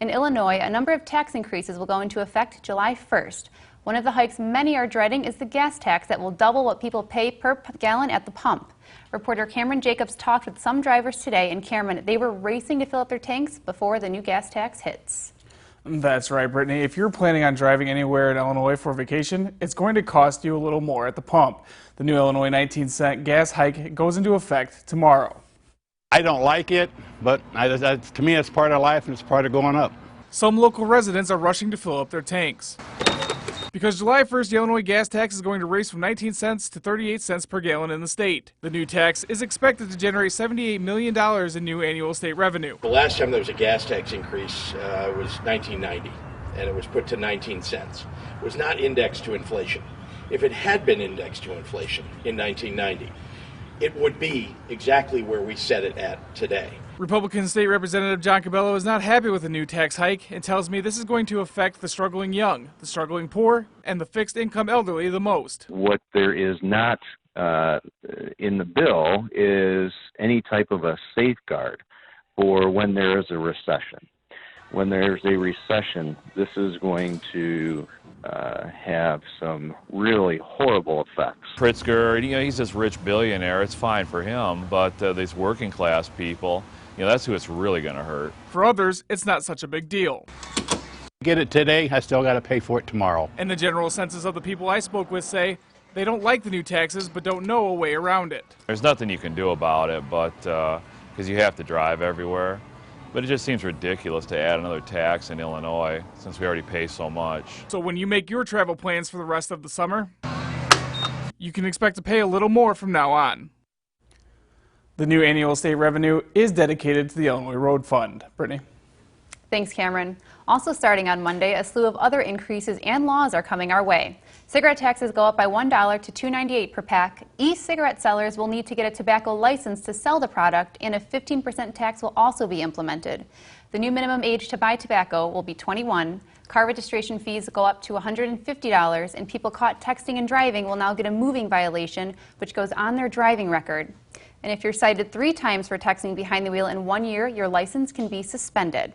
In Illinois, a number of tax increases will go into effect July 1st. One of the hikes many are dreading is the gas tax that will double what people pay per gallon at the pump. Reporter Cameron Jacobs talked with some drivers today, and Cameron, they were racing to fill up their tanks before the new gas tax hits. That's right, Brittany. If you're planning on driving anywhere in Illinois for vacation, it's going to cost you a little more at the pump. The new Illinois 19-cent gas hike goes into effect tomorrow. I don't like it, but to me it's part of life and it's part of going up. Some local residents are rushing to fill up their tanks. Because July 1st, the Illinois gas tax is going to raise from 19 cents to 38 cents per gallon in the state. The new tax is expected to generate $78 million in new annual state revenue. The last time there was a gas tax increase was 1990, and it was put to 19 cents. It was not indexed to inflation. If it had been indexed to inflation in 1990, it would be exactly where we set it at today. Republican State Representative John Cabello is not happy with the new tax hike and tells me this is going to affect the struggling young, the struggling poor, and the fixed income elderly the most. What there is not in the bill is any type of a safeguard for when there is a recession. When there's a recession, this is going to have some really horrible effects. Pritzker, he's this rich billionaire. It's fine for him, but these working class people, that's who it's really going to hurt. For others, it's not such a big deal. Get it today, I still got to pay for it tomorrow. And the general census of the people I spoke with say they don't like the new taxes but don't know a way around it. There's nothing you can do about it, but because you have to drive everywhere. But it just seems ridiculous to add another tax in Illinois since we already pay so much. So when you make your travel plans for the rest of the summer, you can expect to pay a little more from now on. The new annual state revenue is dedicated to the Illinois Road Fund. Brittany. Thanks, Cameron. Also starting on Monday, a slew of other increases and laws are coming our way. Cigarette taxes go up by $1 to $2.98 per pack. E-cigarette sellers will need to get a tobacco license to sell the product, and a 15% tax will also be implemented. The new minimum age to buy tobacco will be 21. Car registration fees go up to $150, and people caught texting and driving will now get a moving violation, which goes on their driving record. And if you're cited 3 times for texting behind the wheel in 1 year, your license can be suspended.